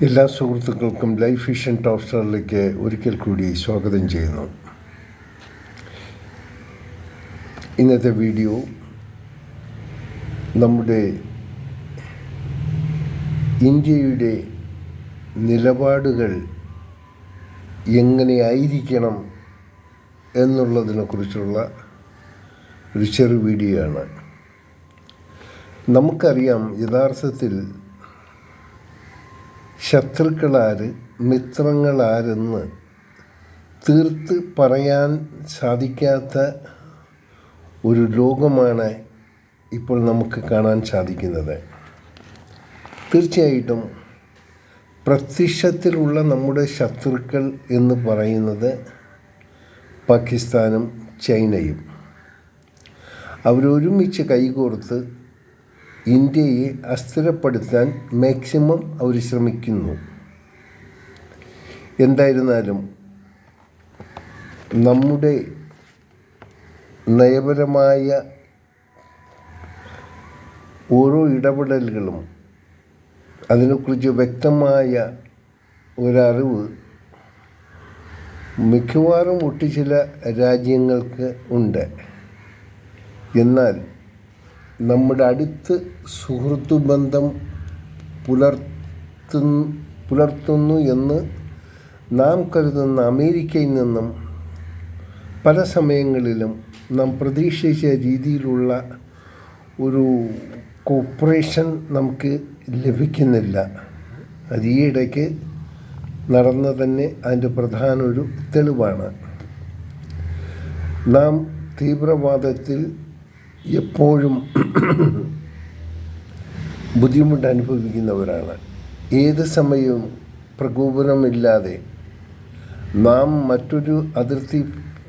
എല്ലാ സുഹൃത്തുക്കൾക്കും life vision top സ്റ്റാറിലേക്ക് ഒരിക്കൽ കൂടി സ്വാഗതം ചെയ്യുന്നു. ഇന്നത്തെ വീഡിയോ നമ്മുടെ ഇന്ത്യയുടെ നിലപാടുകൾ എങ്ങനെയായിരിക്കണം എന്നുള്ളതിനെക്കുറിച്ചുള്ള ഒരു ചെറു വീഡിയോ ആണ്. നമുക്കറിയാം, യഥാർത്ഥത്തിൽ ശത്രുക്കളാര് മിത്രങ്ങളാരെന്ന് തീർത്ത് പറയാൻ സാധിക്കാത്ത ഒരു ലോകമാണ് ഇപ്പോൾ നമുക്ക് കാണാൻ സാധിക്കുന്നത്. തീർച്ചയായിട്ടും പ്രത്യക്ഷത്തിലുള്ള നമ്മുടെ ശത്രുക്കൾ എന്ന് പറയുന്നത് പാകിസ്ഥാനും ചൈനയും. അവരൊരുമിച്ച് കൈകോർത്ത് ഇന്ത്യയെ അസ്ഥിരപ്പെടുത്താൻ മാക്സിമം അവർ ശ്രമിക്കുന്നു. എന്തായിരുന്നാലും നമ്മുടെ നയപരമായ ഓരോ ഇടപെടലുകളും അതിനെക്കുറിച്ച് വ്യക്തമായ ഒരറിവ് മിക്കവാറും ചില രാജ്യങ്ങൾക്ക് ഉണ്ട്. എന്നാൽ നമ്മുടെ അടുത്ത് സുഹൃത്തു ബന്ധം പുലർത്തുന്നു എന്ന് നാം കരുതുന്ന അമേരിക്കയിൽ നിന്നും പല സമയങ്ങളിലും നാം പ്രതീക്ഷിച്ച രീതിയിലുള്ള ഒരു കോപ്പറേഷൻ നമുക്ക് ലഭിക്കുന്നില്ല. അത് ഈ ഇടയ്ക്ക് നടന്ന തന്നെ അതിൻ്റെ പ്രധാന ഒരു തെളിവാണ്. നാം തീവ്രവാദത്തിൽ എപ്പോഴും ബുദ്ധിമുട്ട് അനുഭവിക്കുന്നവരാണ്. ഏത് സമയവും പ്രകോപനമില്ലാതെ നാം മറ്റൊരു അതിർത്തി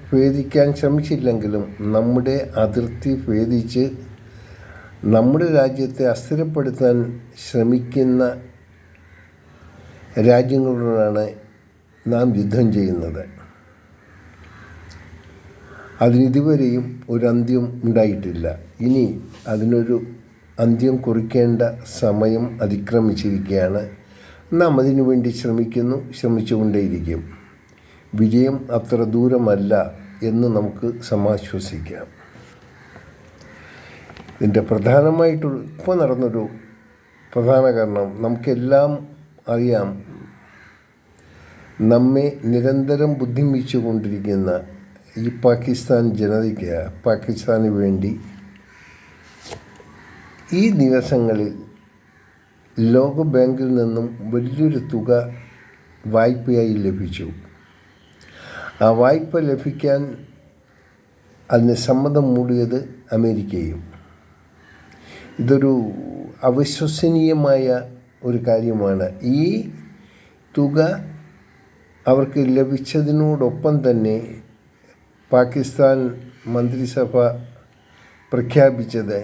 ഭേദിക്കാൻ ശ്രമിച്ചില്ലെങ്കിലും നമ്മുടെ അതിർത്തി ഭേദിച്ച് നമ്മുടെ രാജ്യത്തെ അസ്ഥിരപ്പെടുത്താൻ ശ്രമിക്കുന്ന രാജ്യങ്ങളോടാണ് നാം യുദ്ധം ചെയ്യുന്നത്. അതിനിതുവരെയും ഒരു അന്ത്യം ഉണ്ടായിട്ടില്ല. ഇനി അതിനൊരു അന്ത്യം കുറിക്കേണ്ട സമയം അതിക്രമിച്ചിരിക്കുകയാണ്. നാം അതിനു വേണ്ടി ശ്രമിച്ചുകൊണ്ടേയിരിക്കും. വിജയം അത്ര ദൂരമല്ല എന്ന് നമുക്ക് സമാശ്വസിക്കാം. ഇതിൻ്റെ ഇപ്പോൾ നടന്നൊരു പ്രധാന കാരണം നമുക്കെല്ലാം അറിയാം. നമ്മെ നിരന്തരം ബുദ്ധിമുട്ടിച്ചുകൊണ്ടിരിക്കുന്ന ഈ പാകിസ്ഥാൻ ജനതയ്ക്ക്, പാകിസ്ഥാന് വേണ്ടി ഈ ദിവസങ്ങളിൽ ലോക ബാങ്കിൽ നിന്നും വലിയൊരു തുക വായ്പയായി ലഭിച്ചു. ആ വായ്പ ലഭിക്കാൻ അതിന് സമ്മതം മൂടിയത് അമേരിക്കയും. ഇതൊരു അവിശ്വസനീയമായ ഒരു കാര്യമാണ്. ഈ തുക അവർക്ക് ലഭിച്ചതിനോടൊപ്പം തന്നെ പാകിസ്ഥാൻ മന്ത്രിസഭ പ്രഖ്യാപിച്ചത്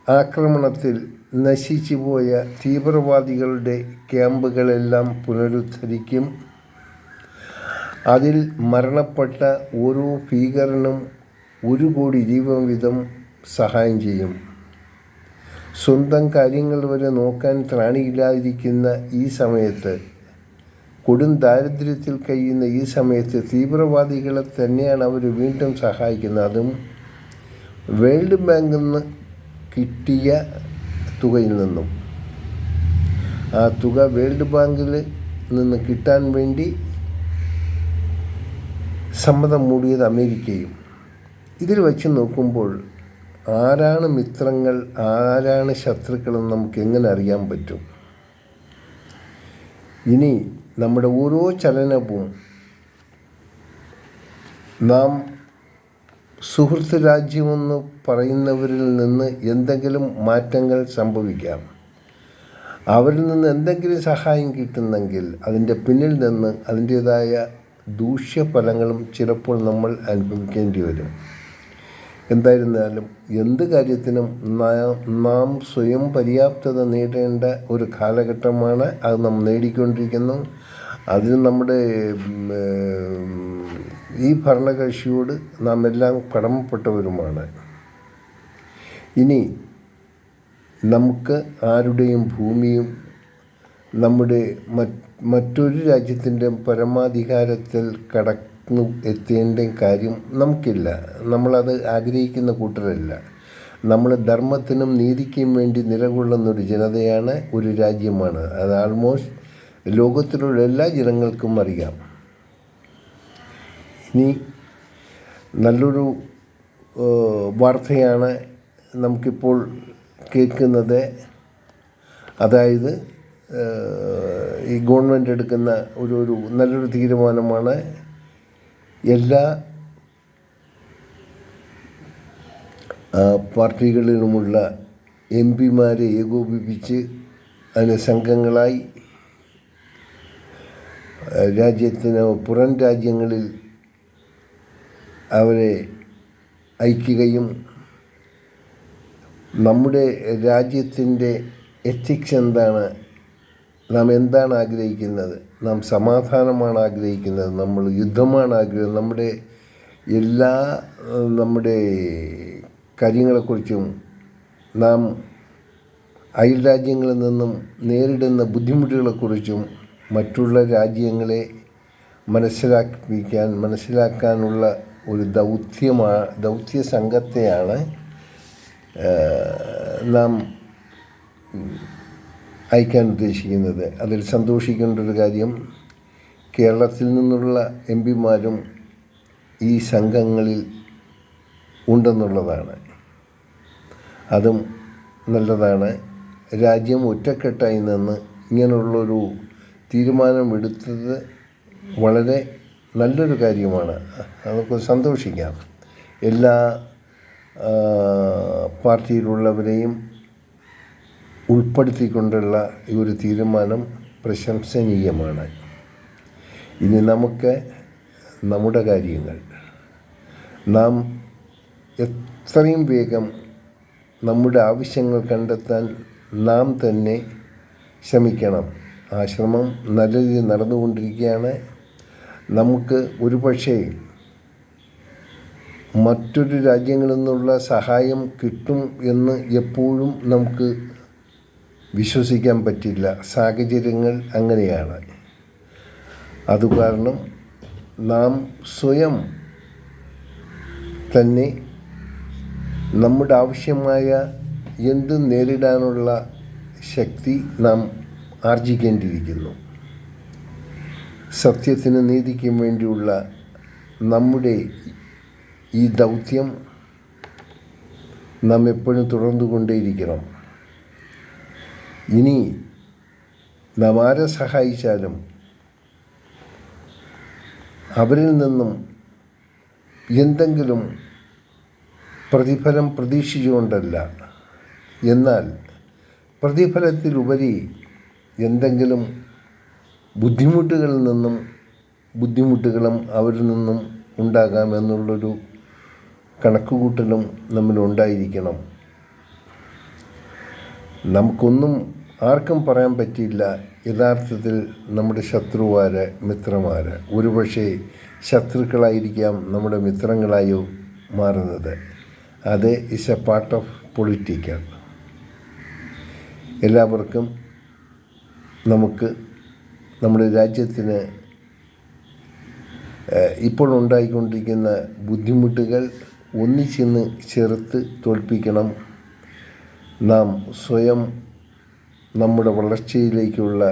ആക്രമണത്തിൽ നശിച്ചുപോയ തീവ്രവാദികളുടെ ക്യാമ്പുകളെല്ലാം പുനരുദ്ധരിക്കും. അതിൽ മരണപ്പെട്ട ഓരോ ഭീകരനും 1 കോടി രൂപ വീതം സഹായം ചെയ്യും. സ്വന്തം കാര്യങ്ങൾ വരെ നോക്കാൻ ത്രാണിയില്ലാതിരിക്കുന്ന ഈ സമയത്ത്, കൊടും ദാരിദ്ര്യത്തിൽ കഴിയുന്ന ഈ സമയത്ത് തീവ്രവാദികളെ തന്നെയാണ് അവർ വീണ്ടും സഹായിക്കുന്നത്. അതും വേൾഡ് ബാങ്കിൽ നിന്ന് കിട്ടിയ തുകയിൽ നിന്നും. ആ തുക വേൾഡ് ബാങ്കിൽ നിന്ന് കിട്ടാൻ വേണ്ടി സമ്മതം മൂടിയത് അമേരിക്കയും. ഇതിൽ വച്ച് നോക്കുമ്പോൾ ആരാണ് മിത്രങ്ങൾ, ആരാണ് ശത്രുക്കളെന്ന് നമുക്ക് എങ്ങനെ അറിയാൻ പറ്റും? ഇനി നമ്മുടെ ഓരോ ചലനവും നാം സുഹൃത്ത് രാജ്യമെന്ന് പറയുന്നവരിൽ നിന്ന് എന്തെങ്കിലും മാറ്റങ്ങൾ സംഭവിക്കാം. അവരിൽ നിന്ന് എന്തെങ്കിലും സഹായം കിട്ടുന്നെങ്കിൽ അതിൻ്റെ പിന്നിൽ നിന്ന് അതിൻ്റേതായ ദൂഷ്യഫലങ്ങളും ചിലപ്പോൾ നമ്മൾ അനുഭവിക്കേണ്ടി വരും. എന്തായിരുന്നാലും എന്ത് കാര്യത്തിനും നാം സ്വയം പര്യാപ്തത നേടേണ്ട ഒരു കാലഘട്ടമാണ്. അത് നാം നേടിക്കൊണ്ടിരിക്കുന്നു. അതിന് നമ്മുടെ ഈ ഭരണകക്ഷിയോട് നാം എല്ലാം കടമപ്പെട്ടവരുമാണ്. ഇനി നമുക്ക് ആരുടെയും ഭൂമിയും നമ്മുടെ മറ്റൊരു രാജ്യത്തിൻ്റെ പരമാധികാരത്തിൽ കടന്നു എത്തേണ്ട കാര്യം നമുക്കില്ല. നമ്മളത് ആഗ്രഹിക്കുന്ന കൂട്ടരല്ല. നമ്മൾ ധർമ്മത്തിനും നീതിക്കും വേണ്ടി നിലകൊള്ളുന്നൊരു ജനതയാണ്, ഒരു രാജ്യമാണ്. അത് ആൾമോസ്റ്റ് ലോകത്തിലുള്ള എല്ലാ ജനങ്ങൾക്കും അറിയാം. ഇനി നല്ലൊരു വാർത്തയാണ് നമുക്കിപ്പോൾ കേൾക്കുന്നത്. അതായത് ഈ ഗവൺമെൻറ് എടുക്കുന്ന ഒരു നല്ലൊരു തീരുമാനമാണ്. എല്ലാ പാർട്ടികളിലുമുള്ള MP-മാരെ ഏകോപിപ്പിച്ച് അതിന് സംഘങ്ങളായി രാജ്യത്തിന് പുറം രാജ്യങ്ങളിൽ അവരെ അയക്കുകയും നമ്മുടെ രാജ്യത്തിൻ്റെ എത്തിക്സ് എന്താണ്, നാം എന്താണ് ആഗ്രഹിക്കുന്നത്, നാം സമാധാനമാണ് ആഗ്രഹിക്കുന്നത്, നമ്മൾ യുദ്ധമാണ് ആഗ്രഹിക്കുന്നത്, നമ്മുടെ കാര്യങ്ങളെക്കുറിച്ചും നാം അയൽ രാജ്യങ്ങളിൽ നിന്നും നേരിടുന്ന ബുദ്ധിമുട്ടുകളെക്കുറിച്ചും മറ്റുള്ള രാജ്യങ്ങളെ മനസ്സിലാക്കാനുള്ള ഒരു ദൗത്യ സംഘത്തെയാണ് നാം അയക്കാൻ ഉദ്ദേശിക്കുന്നത്. അതിൽ സന്തോഷിക്കേണ്ട ഒരു കാര്യം, കേരളത്തിൽ നിന്നുള്ള MP-മാരും ഈ സംഘങ്ങളിൽ ഉണ്ടെന്നുള്ളതാണ്. അതും നല്ലതാണ്. രാജ്യം ഒറ്റക്കെട്ടായി നിന്ന് ഇങ്ങനെയുള്ളൊരു തീരുമാനമെടുത്തത് വളരെ നല്ലൊരു കാര്യമാണ്. നമുക്ക് സന്തോഷിക്കാം. എല്ലാ പാർട്ടിയിലുള്ളവരെയും ഉൾപ്പെടുത്തിക്കൊണ്ടുള്ള ഈ ഒരു തീരുമാനം പ്രശംസനീയമാണ്. ഇനി നമുക്ക് നമ്മുടെ കാര്യങ്ങൾ നാം എത്രയും വേഗം നമ്മുടെ ആവശ്യങ്ങൾ കണ്ടെത്താൻ നാം തന്നെ ശ്രമിക്കണം. ആ ശ്രമം നല്ല രീതിയിൽ നടന്നുകൊണ്ടിരിക്കുകയാണ്. നമുക്ക് ഒരുപക്ഷേ മറ്റൊരു രാജ്യങ്ങളിൽ നിന്നുള്ള സഹായം കിട്ടും എന്ന് എപ്പോഴും നമുക്ക് വിശ്വസിക്കാൻ പറ്റില്ല. സാഹചര്യങ്ങൾ അങ്ങനെയാണ്. അതുകാരണം നാം സ്വയം തന്നെ നമ്മുടെ ആവശ്യമായ എന്തും നേരിടാനുള്ള ശക്തി നാം ആർജിക്കേണ്ടിയിരിക്കുന്നു. സത്യത്തിനും നീതിക്കും വേണ്ടിയുള്ള നമ്മുടെ ഈ ദൗത്യം നാം എപ്പോഴും തുടർന്നുകൊണ്ടേയിരിക്കണം. ഇനി നാം ആരെ സഹായിച്ചാലും അവരിൽ നിന്നും എന്തെങ്കിലും പ്രതിഫലം പ്രതീക്ഷിച്ചുകൊണ്ടല്ല, എന്നാൽ പ്രതിഫലത്തിലുപരി എന്തെങ്കിലും ബുദ്ധിമുട്ടുകളും അവരിൽ നിന്നും ഉണ്ടാകാമെന്നുള്ളൊരു കണക്കുകൂട്ടലും നമ്മളുണ്ടായിരിക്കണം. നമുക്കൊന്നും ആർക്കും പറയാൻ പറ്റില്ല യഥാർത്ഥത്തിൽ നമ്മുടെ ശത്രുവാര് മിത്രമാര്. ഒരുപക്ഷെ ശത്രുക്കളായിരിക്കാം നമ്മുടെ മിത്രങ്ങളായോ മാറുന്നത്. അത് is A part of political. എല്ലാവർക്കും നമുക്ക് നമ്മുടെ രാജ്യത്തിന് ഇപ്പോൾ ഉണ്ടായിക്കൊണ്ടിരിക്കുന്ന ബുദ്ധിമുട്ടുകൾ ഒന്നിച്ചെന്ന് ചെറുത്ത് തോൽപ്പിക്കണം. നാം സ്വയം നമ്മുടെ വളർച്ചയിലേക്കുള്ള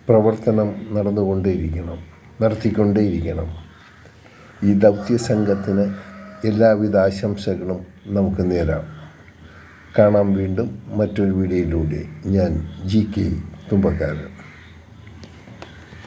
പ്രവർത്തനം നടത്തിക്കൊണ്ടേയിരിക്കണം. ഈ ദൗത്യ സംഘത്തിന് എല്ലാവിധ ആശംസകളും നമുക്ക് നേരാം. കാണാം വീണ്ടും മറ്റൊരു വീഡിയോയിലൂടെ. ഞാൻ GK തുമ്പക്കാരൻ.